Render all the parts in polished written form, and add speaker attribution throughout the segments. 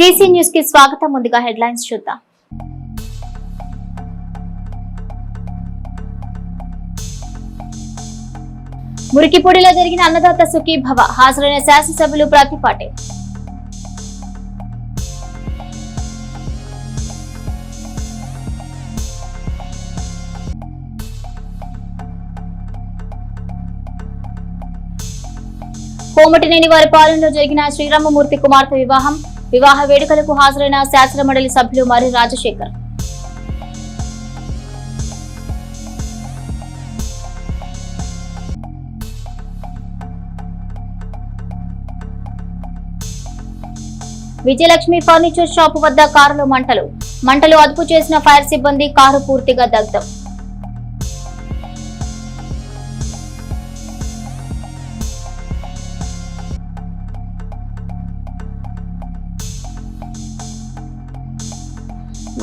Speaker 1: BC news కి స్వాగతం. ముందుగా హెడ్లైన్స్ చూద్దాం. మురికిపూడిలో జరిగిన అన్నదాత సుఖీభవ హాజరైన శాసనసభ్యులు ప్రతిపాటి. కోమటినేని వారి పాలనలో జరిగిన శ్రీరామమూర్తి కుమార్తె వివాహ వేడుకలకు హాజరైన శాసన మండలి సభ్యులు మరి రాజశేఖర్. విజయలక్ష్మి ఫర్నిచర్ షాపు వద్ద కారులో మంటలు అదుపు చేసిన ఫైర్ సిబ్బంది, కారు పూర్తిగా దగ్ధం.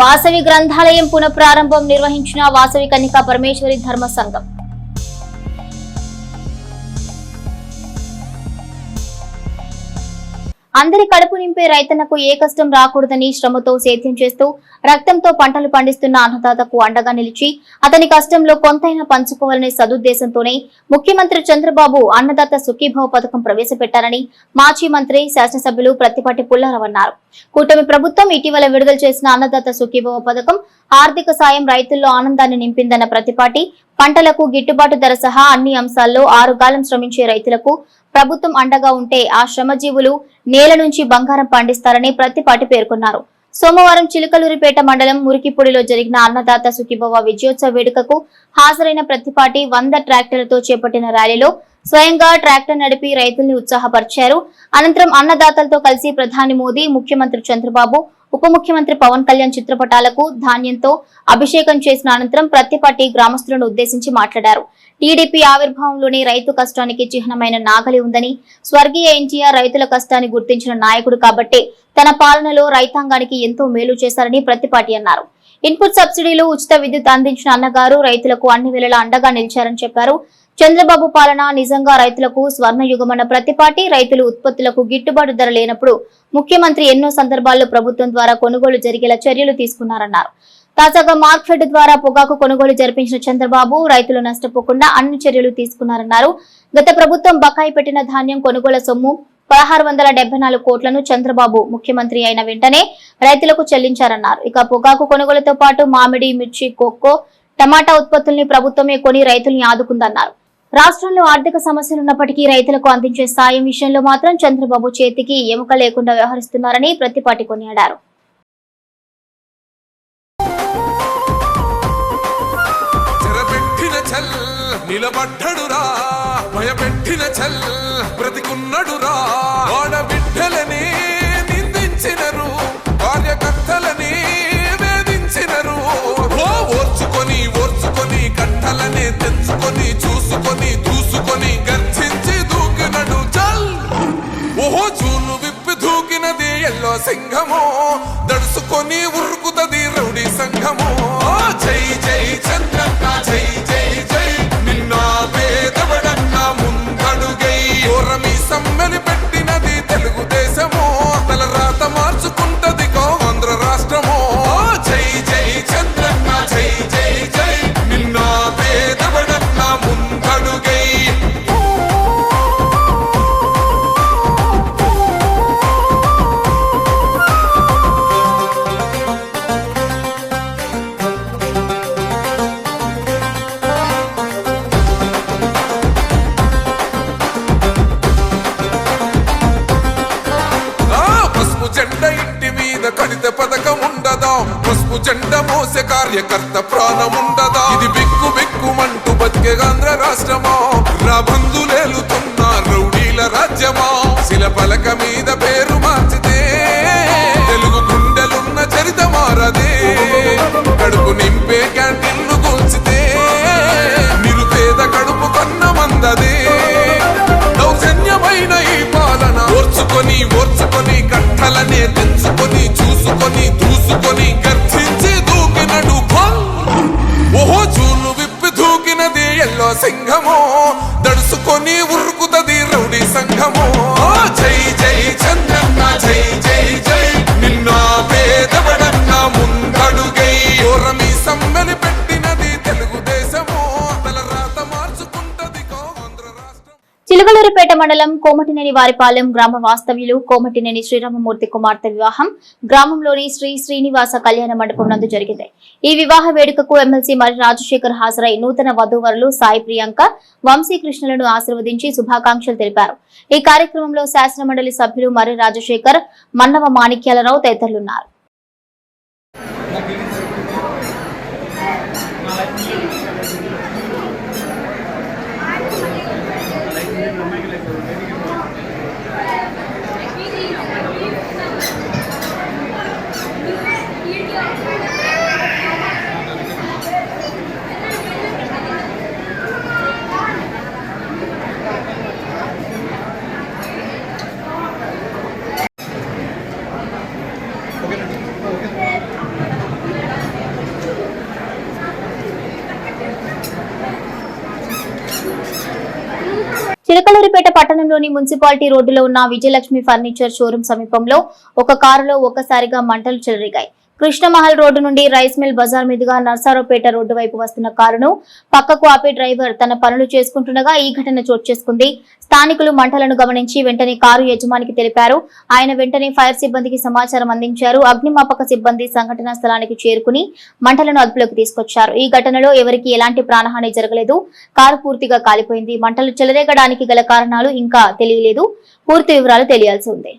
Speaker 1: వాసవి గ్రంథాలయం పునఃప్రారంభం నిర్వహించిన వాసవి కన్యకా పరమేశ్వరి ధర్మ సంఘం. అందరి కడుపు నింపే రైతన్నకు ఏ కష్టం రాకూడదని శ్రమతో సేద్యం చేస్తూ రక్తంతో పంటలు పండిస్తున్న అన్నదాతకు అండగా నిలిచి అతని కష్టంలో కొంతైనా పంచుకోవాలనే సదుద్దేశంతోనే ముఖ్యమంత్రి చంద్రబాబు అన్నదాత సుఖీభవ పథకం ప్రవేశపెట్టారని మాజీ మంత్రి శాసనసభ్యులు ప్రత్తిపాటి పుల్లారావు అన్నారు. కూటమి ప్రభుత్వం ఇటీవల విడుదల చేసిన అన్నదాత సుఖీభవ పథకం ఆర్థిక సాయం రైతుల్లో ఆనందాన్ని నింపిందన్న ప్రత్తిపాటి, పంటలకు గిట్టుబాటు ధర సహా అన్ని అంశాల్లో ఆరుగాలం శ్రమించే రైతులకు ప్రభుత్వం అండగా ఉంటే ఆ శ్రమజీవులు నేల నుంచి బంగారం పండిస్తారని ప్రత్తిపాటి పేర్కొన్నారు. సోమవారం చిలుకలూరిపేట మండలం మురికిపూడిలో జరిగిన అన్నదాత సుఖీభవ విజయోత్సవ వేడుకకు హాజరైన ప్రత్తిపాటి 100 ట్రాక్టర్లతో చేపట్టిన ర్యాలీలో స్వయంగా ట్రాక్టర్ నడిపి రైతుల్ని ఉత్సాహపరిచారు. అనంతరం అన్నదాతలతో కలిసి ప్రధాని మోదీ, ముఖ్యమంత్రి చంద్రబాబు, ఉప ముఖ్యమంత్రి పవన్ కళ్యాణ్ చిత్రపటాలకు ధాన్యంతో అభిషేకం చేసిన అనంతరం ప్రత్తిపాటి గ్రామస్తులను ఉద్దేశించి మాట్లాడారు. టీడీపీ ఆవిర్భావంలోనే రైతు కష్టానికి చిహ్నమైన నాగలి ఉందని, స్వర్గీయ ఎన్టీఆర్ రైతుల కష్టాన్ని గుర్తించిన నాయకుడు కాబట్టే తన పాలనలో రైతాంగానికి ఎంతో మేలు చేశారని ప్రత్తిపాటి అన్నారు. ఇన్పుట్ సబ్సిడీలు, ఉచిత విద్యుత్ అందించిన అన్నగారు రైతులకు అన్ని వేళలా అండగా నిలిచారని చెప్పారు. చంద్రబాబు పాలన నిజంగా రైతులకు స్వర్ణయుగమన్న ప్రత్తిపాటి, రైతులు ఉత్పత్తులకు గిట్టుబాటు ధర లేనప్పుడు ముఖ్యమంత్రి ఎన్నో సందర్భాల్లో ప్రభుత్వం ద్వారా కొనుగోలు జరిగేలా చర్యలు తీసుకున్నారన్నారు. తాజాగా మార్క్ఫెడ్ ద్వారా పొగాకు కొనుగోలు జరిపించిన చంద్రబాబు రైతులు నష్టపోకుండా అన్ని చర్యలు తీసుకున్నారన్నారు. గత ప్రభుత్వం బకాయి పెట్టిన ధాన్యం కొనుగోలు సొమ్ము 1674 కోట్లను చంద్రబాబు ముఖ్యమంత్రి అయిన వెంటనే రైతులకు చెల్లించారన్నారు. ఇక పొగాకు కొనుగోలుతో పాటు మామిడి, మిర్చి, కోకో, టమాటా ఉత్పత్తుల్ని ప్రభుత్వమే కొని రైతుల్ని ఆదుకుందన్నారు. రాష్ట్రంలో ఆర్థిక సమస్యలున్నప్పటికీ రైతులకు అందించే సాయం విషయంలో మాత్రం చంద్రబాబు చేతికి ఎముక లేకుండా వ్యవహరిస్తున్నారని ప్రత్తిపాటి కొనియాడారు.
Speaker 2: నిలబడ్డడురా భయపెట్టిన చల్ బ్రతికున్నడురా ఆడబిడ్డలని నిందించినరు, కార్యకర్తలని వేధించినరు. ఓర్చుకొని కట్టలనే తెంచుకొని చూసుకొని దూసుకొని గర్జించి దూకినడు చల్. ఓహో చూలు విప్పి దూకినది ఎల్లో సింహము, దడుసుకొని ఉరుకుతది రౌడీ సంఘము. జై జై చంద్రన్న జై జై జై, నిన్న పేదవడన్న ముందడుగై ఓరమి సమ్మెలి పెట్టినది తెలుగుదేశము, తలరాత మార్చుకుంటది ఆంధ్ర రాష్ట్రము. జై జై చంద్రన్న జై జై జై, నిన్న పేదవడన్న ముందడుగై. జెండా ఇంటి మీద కడిత పథకం ఉండదా, పసుపు జెండా మోసే కార్యకర్త ప్రాణముండదా. ఇది బిక్కు బిక్కుమంటూ బతికే ఆంధ్ర రాష్ట్రమా, రాబందులేలుతున్న రౌడీల రాజ్యమా. శిలపలక మీద పేరు మార్చితే తెలుగు గుండెలున్న చరిత మారదే, కడుపు నింపే క్యాంటీన్లు కూల్చితే నిరుపేద కడుపు కొన్న మందదే. దౌర్జన్యమైన ఈ పాలన ఓర్చుకొని కట్టలనే తెంచుకొని చూసుకొని దూసుకొని గర్జించి దూకినడు ఫల్. ఓహో చూలు విప్పి దూకినది ఎల్లో సింహము, దడుసుకొని ఉరుకుతది రౌడీ సంఘము. జై జై చంద్రన్న జై జై జై, నిన్న
Speaker 1: చిలకలూరిపేట మండలం కోమటినేని వారిపాలెం గ్రామ వాస్తవ్యులు కోమటినేని శ్రీరామమూర్తి కుమార్తె వివాహం గ్రామంలోని శ్రీ శ్రీనివాస కళ్యాణ మండపం నందు జరిగింది. ఈ వివాహ వేడుకకు ఎమ్మెల్సీ మరి రాజశేఖర్ హాజరై నూతన వధూవరులు సాయి ప్రియాంక, వంశీకృష్ణలను ఆశీర్వదించి శుభాకాంక్షలు తెలిపారు. ఈ కార్యక్రమంలో శాసనమండలి సభ్యులు మరి రాజశేఖర్, మన్నవ మాణిక్యాలరావు తదితరులున్నారు. చిలకలూరిపేట పట్టణంలోని మున్సిపాలిటీ రోడ్డులో ఉన్న విజయలక్ష్మి ఫర్నిచర్ షోరూం సమీపంలో ఒక కారులో ఒక్కసారిగా మంటలు చెలరేగాయి. కృష్ణమహల్ రోడ్డు నుండి రైస్ మిల్ బజార్ మీదుగా నర్సారావుపేట రోడ్డు వైపు వస్తున్న కారును పక్కకు ఆపి డ్రైవర్ తన పనులు చేసుకుంటుండగా ఈ ఘటన చోటు చేసుకుంది. స్థానికులు మంటలను గమనించి వెంటనే కారు యజమానికి తెలిపారు. ఆయన వెంటనే ఫైర్ సిబ్బందికి సమాచారం అందించారు. అగ్నిమాపక సిబ్బంది సంఘటనా స్థలానికి చేరుకుని మంటలను అదుపులోకి తీసుకొచ్చారు. ఈ ఘటనలో ఎవరికీ ఎలాంటి ప్రాణహాని జరగలేదు. కారు పూర్తిగా కాలిపోయింది. మంటలు చెలరేగడానికి గల కారణాలు ఇంకా తెలియలేదు. పూర్తి వివరాలు తెలియాల్సి ఉంది.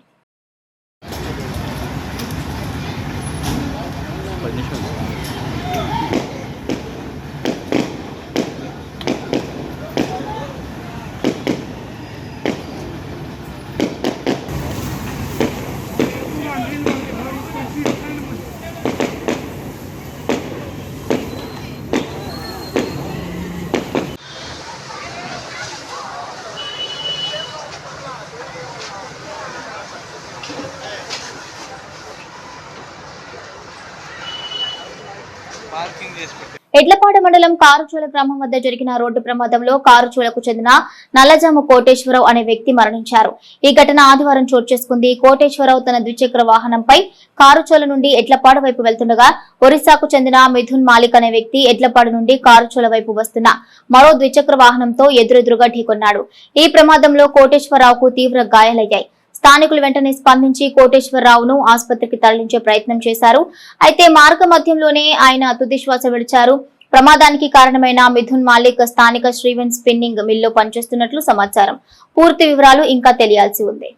Speaker 1: ఎడ్లపాడు మండలం కారుచోల గ్రామం వద్ద జరిగిన రోడ్డు ప్రమాదంలో కారుచోలకు చెందిన నల్లజాము కోటేశ్వరరావు అనే వ్యక్తి మరణించారు. ఈ ఘటన ఆదివారం చోటు చేసుకుంది. కోటేశ్వరరావు తన ద్విచక్ర వాహనంపై కారుచోల నుండి ఎడ్లపాడు వైపు వెళ్తుండగా ఒరిస్సాకు చెందిన మిథున్ మాలిక్ అనే వ్యక్తి ఎడ్లపాడు నుండి కారుచోల వైపు వస్తున్న మరో ద్విచక్ర వాహనంతో ఎదురెదురుగా ఢీకొన్నాడు. ఈ ప్రమాదంలో కోటేశ్వరరావుకు తీవ్ర గాయాలయ్యాయి. స్థానికులు వెంటనే స్పందించి కోటేశ్వరరావును ఆసుపత్రికి తరలించే ప్రయత్నం చేశారు. అయితే మార్గ మధ్యంలోనే ఆయన తుదిశ్వాస విడిచారు. ప్రమాదానికి కారణమైన మిథున్ మాలిక్ స్థానిక శ్రీవెన్ స్పిన్నింగ్ మిల్లో పనిచేస్తున్నట్లు సమాచారం. పూర్తి వివరాలు ఇంకా తెలియాల్సి ఉంది.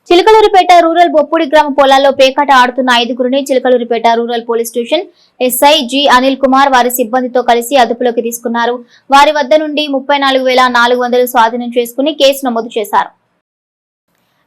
Speaker 1: చిలకలూరిపేట రూరల్ బొప్పుడి గ్రామ పొలాల్లో పేకాట ఆడుతున్న 5గురిని Chilakaluripet rural police station SI G Anil Kumar వారి సిబ్బందితో కలిసి అదుపులోకి తీసుకున్నారు. వారి వద్ద నుండి 34,400 స్వాధీనం చేసుకుని కేసు నమోదు చేశారు.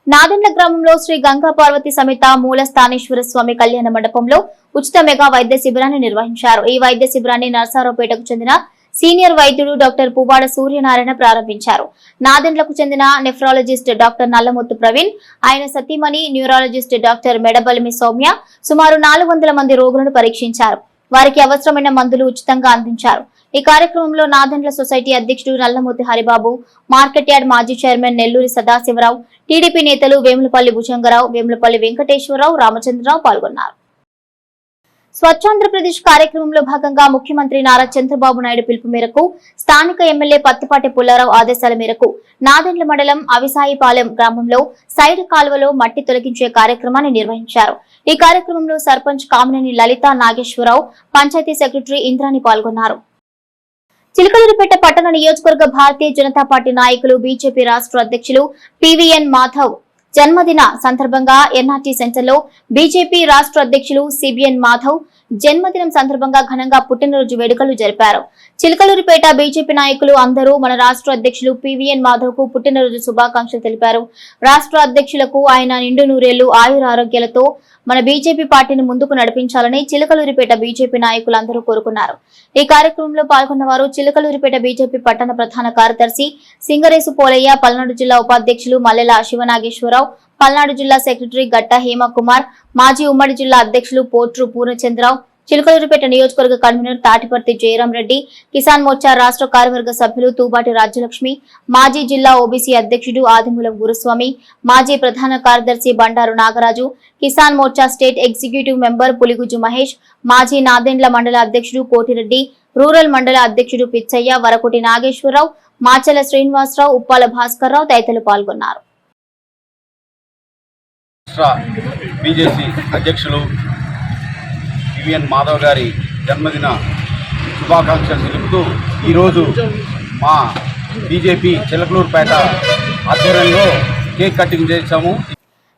Speaker 1: నాదెండ్ల గ్రామంలో శ్రీ గంగా పార్వతి సమేత మూల స్థానేశ్వర స్వామి కళ్యాణ మండపంలో ఉచిత మెగా వైద్య శిబిరాన్ని నిర్వహించారు. ఈ వైద్య శిబిరాన్ని నర్సారావుపేటకు చెందిన సీనియర్ వైద్యుడు డాక్టర్ పువ్వాడ సూర్యనారాయణ ప్రారంభించారు. నాదెండ్లకు చెందిన నెఫ్రాలజిస్ట్ డాక్టర్ నల్లమొత్తు ప్రవీణ్, ఆయన సతీమణి న్యూరాలజిస్ట్ డాక్టర్ మెడబలిమి సౌమ్య సుమారు 400 మంది రోగులను పరీక్షించారు. వారికి అవసరమైన మందులు ఉచితంగా అందించారు. ఈ కార్యక్రమంలో నాదెండ్ల సొసైటీ అధ్యక్షుడు నల్లమూర్తి హరిబాబు, మార్కెట్ యార్డ్ మాజీ చైర్మన్ నెల్లూరి సదాశివరావు, టీడీపీ నేతలు వేములపల్లి భుజంగరావు, వేములపల్లి వెంకటేశ్వరరావు, రామచంద్రరావు పాల్గొన్నారు. స్వచ్ఛాంధ్రప్రదేశ్ కార్యక్రమంలో భాగంగా ముఖ్యమంత్రి నారా చంద్రబాబు నాయుడు పిలుపు మేరకు స్థానిక ఎమ్మెల్యే పత్తిపాటి పుల్లారావు ఆదేశాల మేరకు నాదెండ్ల మండలం అవిసాయిపాలెం గ్రామంలో సైడ్ కాలువలో మట్టి తొలగించే కార్యక్రమాన్ని నిర్వహించారు. ఈ కార్యక్రమంలో సర్పంచ్ కామినేని లలిత నాగేశ్వరరావు, పంచాయతీ సెక్రటరీ ఇంద్రాణి పాల్గొన్నారు. చిలకలూరిపేట పట్టణ నియోజకవర్గ భారతీయ జనతా పార్టీ నాయకులు బీజేపీ రాష్ట్ర అధ్యక్షులు పివిఎన్ మాధవ్ జన్మదిన సందర్భంగా ఎన్ఆర్టీ సెంటర్లో బీజేపీ రాష్ట్ర అధ్యక్షులు సిబిఎన్ మాధవ్ జన్మదినం సందర్భంగా ఘనంగా పుట్టినరోజు వేడుకలు జరిపారు. చిలకలూరిపేట బీజేపీ నాయకులు అందరూ మన రాష్ట్ర అధ్యక్షులు పివిఎన్ మాధవ్ కు పుట్టినరోజు శుభాకాంక్షలు తెలిపారు. రాష్ట్ర అధ్యక్షులకు ఆయన నిండు నూరేళ్లు ఆయుర ఆరోగ్యాలతో మన బీజేపీ పార్టీని ముందుకు నడిపించాలని చిలకలూరిపేట బీజేపీ నాయకులు అందరూ కోరుకున్నారు. ఈ కార్యక్రమంలో పాల్గొన్న వారు చిలకలూరిపేట బీజేపీ పట్టణ ప్రధాన కార్యదర్శి సింగరేసు పోలయ్య, పల్నాడు జిల్లా ఉపాధ్యక్షులు మల్లెల శివనాగేశ్వరరావు, పల్నాడు జిల్లా సెక్రటరీ గట్ట హేమకుమార్, మాజీ ఉమ్మడి జిల్లా అధ్యక్షులు పోట్రు పూర్ణచంద్రరావు, చిలకలూరిపేట నియోజకవర్గ కన్వీనర్ తాటిపర్తి జయరాం రెడ్డి, కిసాన్ మోర్చా రాష్ట్ర కార్యవర్గ సభ్యులు తూబాటి రాజ్యలక్ష్మి, మాజీ జిల్లా ఓబీసీ అధ్యక్షుడు ఆదిమూలం గురుస్వామి, మాజీ ప్రధాన కార్యదర్శి Bandaru Nagaraju, Kisan Morcha state executive member పులిగుజ్జు మహేష్, మాజీ నాదెండ్ల మండల అధ్యక్షుడు కోటిరెడ్డి, రూరల్ మండల అధ్యక్షుడు పిచ్చయ్య, వరకుటి నాగేశ్వరరావు, మాచల శ్రీనివాసరావు, ఉప్పాల భాస్కర్రావు తదితరులు పాల్గొన్నారు.
Speaker 3: బీజేపీ అధ్యక్షులు వివిఎన్ మాధవ్ గారి జన్మదిన శుభాకాంక్షలు తెలుపుతూ ఈరోజు మా బీజేపీ చిలకలూరుపేట ఆధ్వర్యంలో కేక్ కటింగ్ చేశాము.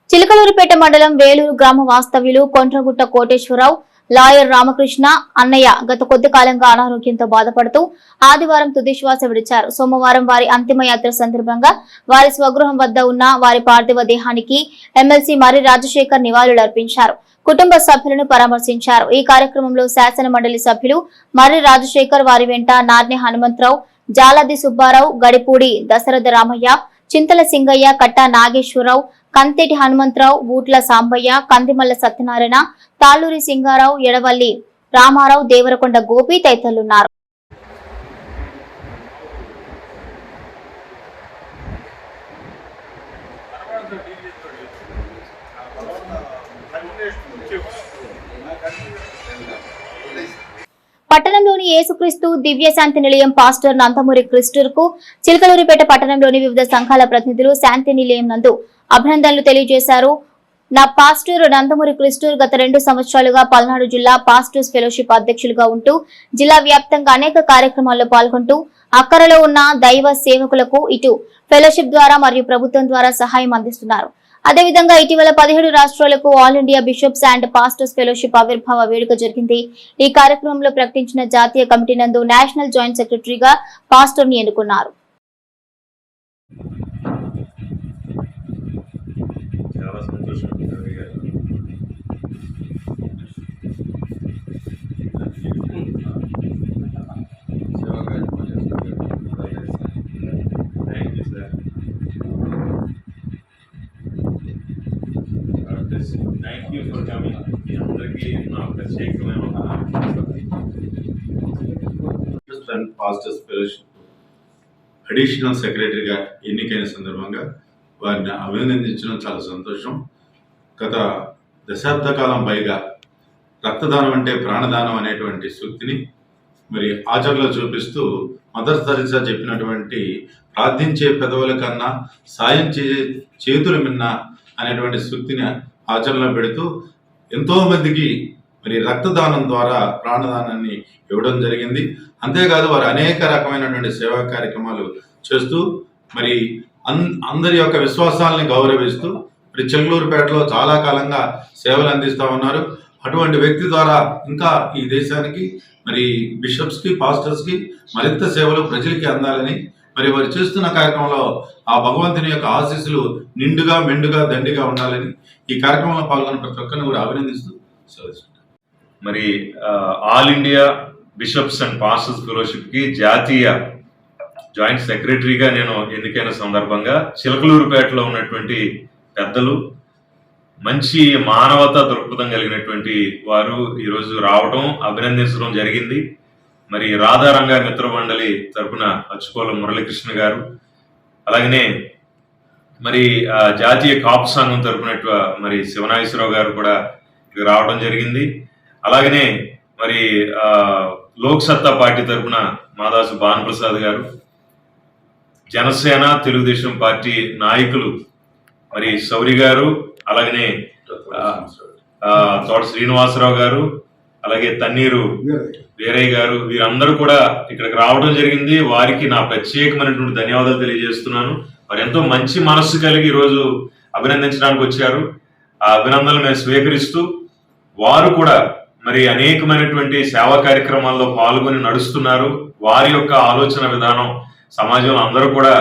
Speaker 1: చిలకలూరుపేట మండలం వేలూరు గ్రామ వాస్తవ్యులు కొండ్రగుట్ట కోటేశ్వరరావు, లాయర్ రామకృష్ణ అన్నయ్య గత కొద్ది కాలంగా అనారోగ్యంతో బాధపడుతూ ఆదివారం తుదిశ్వాస విడిచారు. సోమవారం వారి అంతిమ యాత్ర సందర్భంగా వారి స్వగృహం వద్ద ఉన్న వారి పార్థివ దేహానికి ఎమ్మెల్సీ మర్రి రాజశేఖర్ నివాళులర్పించారు. కుటుంబ సభ్యులను పరామర్శించారు. ఈ కార్యక్రమంలో శాసన మండలి సభ్యులు మర్రి రాజశేఖర్, వారి వెంట నార్నె హనుమంతరావు, జాలది సుబ్బారావు, గడిపూడి దశరథ రామయ్య, చింతల సింగయ్య, కట్టా నాగేశ్వరరావు, కంతేటి హనుమంతరావు, బూట్ల సాంబయ్య, కందిమల్ల సత్యనారాయణ, తాళూరి సింగారావు, ఎడవల్లి రామారావు, దేవరకొండ గోపి తదితరులున్నారు. పట్టణంలోని యేసుక్రీస్తు దివ్యశాంతి నిలయం పాస్టర్ నందమూరి క్రిస్టర్ కు చిలకలూరిపేట పట్టణంలోని వివిధ సంఘాల ప్రతినిధులు శాంతి నిలయం నందు అభినందనలు తెలియజేశారు. నా పాస్టర్ నందమూరి క్రిస్టర్ గత 2 సంవత్సరాలుగా పల్నాడు జిల్లా పాస్టర్స్ ఫెలోషిప్ అధ్యక్షులుగా ఉంటూ జిల్లా వ్యాప్తంగా అనేక కార్యక్రమాల్లో పాల్గొంటూ అక్కరలో ఉన్న దైవ సేవకులకు ఇటు ఫెలోషిప్ ద్వారా మరియు ప్రభుత్వం ద్వారా సహాయం అందిస్తున్నారు. అదేవిధంగా ఇటీవల 17 రాష్ట్రాలకు all India bishops and pastors fellowship ఆవిర్భావ వేడుక జరిగింది. ఈ కార్యక్రమంలో ప్రకటించిన జాతీయ కమిటీ నందు నేషనల్ జాయింట్ సెక్రటరీగా పాస్టర్ ని ఎన్నుకున్నారు.
Speaker 4: చాలా సంతోషం. Thank you for coming. మీ అందరికీ నా ప్రత్యేకమైన పాస్టర్స్ ఫెలోషిప్ అడిషనల్ సెక్రటరీగా ఎన్నికైన సందర్భంగా వారిని అభినందించడం చాలా సంతోషం. గత దశాబ్ద కాలం పైగా రక్తదానం అంటే ప్రాణదానం అనేటువంటి సూక్తిని మరి ఆచరణలో చూపిస్తూ మదర్ తెరెసా చెప్పినటువంటి ప్రార్థించే పెదవుల కన్నా సాయం చేతుల మిన్న అనేటువంటి సూక్తిని ఆచరణలో పెడుతూ ఎంతోమందికి మరి రక్తదానం ద్వారా ప్రాణదానాన్ని ఇవ్వడం జరిగింది. అంతేకాదు వారు అనేక రకమైనటువంటి సేవా కార్యక్రమాలు చేస్తూ మరి అందరి యొక్క విశ్వాసాలని గౌరవిస్తూ మరి చిలకలూరుపేటలో చాలా కాలంగా సేవలు అందిస్తూ ఉన్నారు. అటువంటి వ్యక్తి ద్వారా ఇంకా ఈ దేశానికి మరి బిషప్స్కి పాస్టర్స్కి మరింత సేవలు ప్రజలకి అందాలని మరి వారు చేస్తున్న కార్యక్రమంలో ఆ భగవంతుని యొక్క ఆశీస్సులు నిండుగా మెండుగా దండిగా ఉండాలని ఈ కార్యక్రమంలో పాల్గొన్న ప్రతి ఒక్కరిని కూడా అభినందిస్తూ మరి all India bishops and pastors ఫెలోషిప్కి జాతీయ జాయింట్ సెక్రటరీగా నేను ఎన్నికైన సందర్భంగా చిలకలూరుపేటలో ఉన్నటువంటి పెద్దలు, మంచి మానవతా దృక్పథం కలిగినటువంటి వారు ఈరోజు రావడం, అభినందించడం జరిగింది. మరి రాధారంగ మిత్ర మండలి తరపున అచ్చుకోల మురళీకృష్ణ గారు, అలాగనే మరి జాతీయ కాపు సంఘం తరపున మరి శివనాగేశ్వరరావు గారు కూడా రావడం జరిగింది. అలాగనే మరి లోక్ సత్తా పార్టీ తరపున మాదాసు భానుప్రసాద్ గారు, జనసేన తెలుగుదేశం పార్టీ నాయకులు మరి సౌరి గారు, అలాగనే తోట శ్రీనివాసరావు గారు, అలాగే తన్నీరు వీరయ్య గారు, వీరందరూ కూడా ఇక్కడికి రావడం జరిగింది. వారికి నా ప్రత్యేకమైనటువంటి ధన్యవాదాలు తెలియజేస్తున్నాను. వారు ఎంతో మంచి మనస్సు కలిగి ఈరోజు అభినందించడానికి వచ్చారు. ఆ అభినందనలు మేము స్వీకరిస్తూ వారు కూడా మరి అనేకమైనటువంటి సేవా కార్యక్రమాల్లో పాల్గొని నడుస్తున్నారు. వారి యొక్క ఆలోచన విధానం సమాజంలో అందరూ కూడా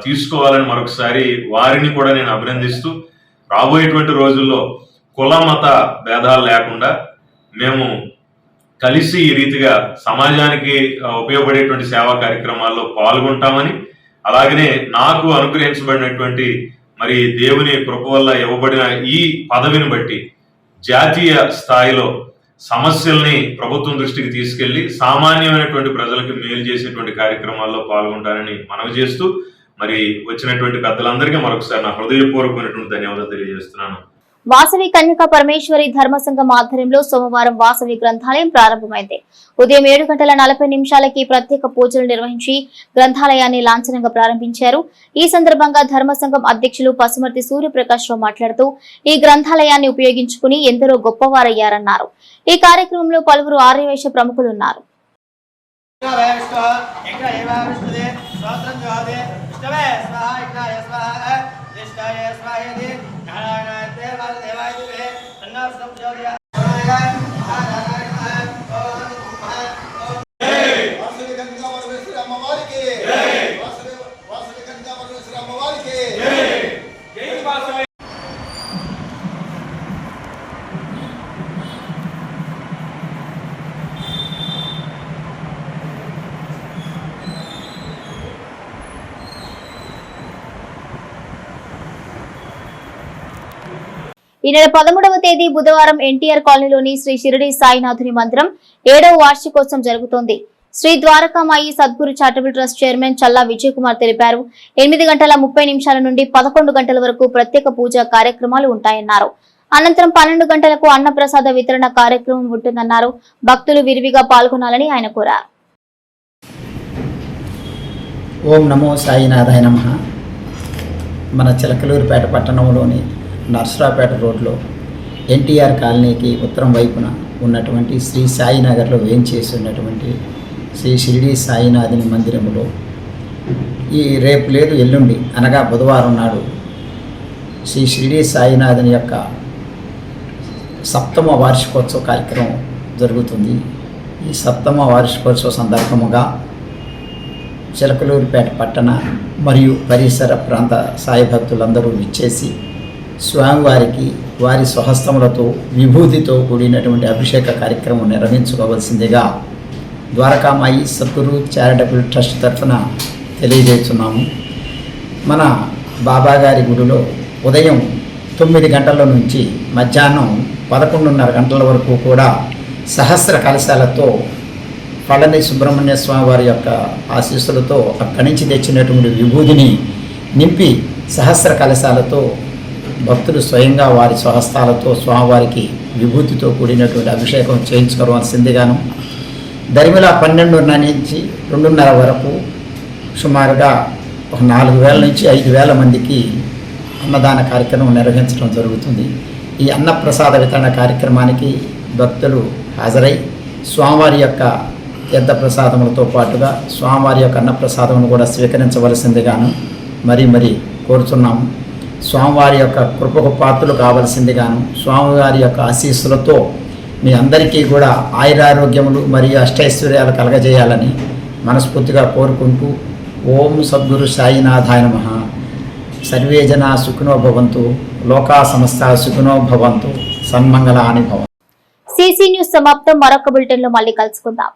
Speaker 4: తీసుకోవాలని మరొకసారి వారిని కూడా నేను అభినందిస్తూ రాబోయేటువంటి రోజుల్లో కుల మత భేదాలు లేకుండా మేము కలిసి ఈ రీతిగా సమాజానికి ఉపయోగపడేటువంటి సేవా కార్యక్రమాల్లో పాల్గొంటామని, అలాగనే నాకు అనుగ్రహించబడినటువంటి మరి దేవుని కృప వల్ల ఇవ్వబడిన ఈ పదవిని బట్టి జాతీయ స్థాయిలో సమస్యల్ని ప్రభుత్వం దృష్టికి తీసుకెళ్లి సామాన్యమైనటువంటి ప్రజలకు మేలు చేసేటువంటి కార్యక్రమాల్లో పాల్గొంటానని మనవి చేస్తూ మరి వచ్చినటువంటి పెద్దలందరికీ మరొకసారి నా హృదయపూర్వకమైనటువంటి ధన్యవాదాలు తెలియజేస్తున్నాను.
Speaker 1: వాసవి కన్యకా పరమేశ్వరి ధర్మ సంఘం ఆధ్వర్యంలో సోమవారం వాసవి గ్రంథాలయం ప్రారంభమైంది. ఉదయం 7:40 ప్రత్యేక పూజలు నిర్వహించి గ్రంథాలయాన్ని లాంఛనంగా ప్రారంభించారు. ఈ సందర్భంగా ధర్మ సంఘం అధ్యక్షులు పసుమర్తి సూర్యప్రకాష్ రావు మాట్లాడుతూ ఈ గ్రంథాలయాన్ని ఉపయోగించుకుని ఎందరో గొప్పవారయ్యారన్నారు. ఈ కార్యక్రమంలో పలువురు ఆర్యవైశ్య ప్రముఖులున్నారు. ఈ నెల 13వ తేదీ బుధవారం ఎన్టీఆర్ కాలనీలోని శ్రీ షిరిడి సాయినాథుని మందిరం 7వ వార్షికోత్సవం జరుగుతోంది. Shri Dwarakamayi Sadguru charitable trust chairman Challa Vijay Kumar తెలిపారు. 8:30 నుండి 11 గంటల వరకు ప్రత్యేక పూజా కార్యక్రమాలు ఉంటాయన్నారు. అనంతరం 12 గంటలకు అన్నప్రసాద వితరణ కార్యక్రమం ఉంటుందన్నారు. భక్తులు విరివిగా పాల్గొనాలని ఆయన కోరారు.
Speaker 5: ఓం నమో సాయినాథాయ నమః. మన చిలకలూరుపేట పట్టణంలోని నర్సరావుపేట రోడ్లో ఎన్టీఆర్ కాలనీకి ఉత్తరం వైపున ఉన్నటువంటి శ్రీ సాయినగర్లో వేంచేసి ఉన్నటువంటి శ్రీ షిరిడి సాయినాథుని మందిరములో ఈ రేపు లేదు ఎల్లుండి అనగా బుధవారం నాడు శ్రీ షిరిడి సాయినాథుని యొక్క 7వ వార్షికోత్సవ కార్యక్రమం జరుగుతుంది. ఈ 7వ వార్షికోత్సవ సందర్భముగా చిలకలూరుపేట పట్టణ మరియు పరిసర ప్రాంత సాయి భక్తులందరూ విచ్చేసి స్వామివారికి వారి స్వహస్తములతో విభూతితో కూడినటువంటి అభిషేక కార్యక్రమం నిర్వహించుకోవలసిందిగా ద్వారకామాయి సద్గురు చారిటబుల్ ట్రస్ట్ తరఫున తెలియజేస్తున్నాము. మన బాబాగారి గుడిలో ఉదయం 9 గంటల నుంచి మధ్యాహ్నం 11:30 గంటల వరకు కూడా సహస్ర కలశాలతో పళని సుబ్రహ్మణ్య స్వామి వారి యొక్క ఆశీస్సులతో అక్కడి నుంచి తెచ్చినటువంటి విభూతిని నింపి సహస్ర కలశాలతో భక్తులు స్వయంగా వారి స్వహస్తాలతో స్వామివారికి విభూతితో కూడినటువంటి అభిషేకం చేయించుకోవాల్సిందిగాను దరిమిల 12:30 నుంచి 2:30 వరకు సుమారుగా 4,000 నుంచి 5,000 మందికి అన్నదాన కార్యక్రమం నిర్వహించడం జరుగుతుంది. ఈ అన్నప్రసాద వితరణ కార్యక్రమానికి భక్తులు హాజరై స్వామివారి యొక్క తీర్థ ప్రసాదములతో పాటుగా స్వామివారి యొక్క అన్నప్రసాదమును కూడా స్వీకరించవలసిందిగాను మరీ కోరుతున్నాము. స్వామివారి యొక్క కృపకు పాత్రలు కావలసిందిగాను స్వామివారి యొక్క ఆశీస్సులతో మీ అందరికీ కూడా ఆయురారోగ్యములు మరియు అష్టైశ్వర్యాలు కలగజేయాలని మనస్ఫూర్తిగా కోరుకుంటూ ఓం సద్గురు సాయినాథాయ నమః. సర్వే జనా సుఖినో భవంతు, లోకా సమస్తా సుఖినో భవంతు, సన్మంగళాని భవంతు.
Speaker 1: సిసి న్యూస్ సమాప్తం. మరొక బులెటిన్ లో మళ్ళీ కలుసుకుందాం.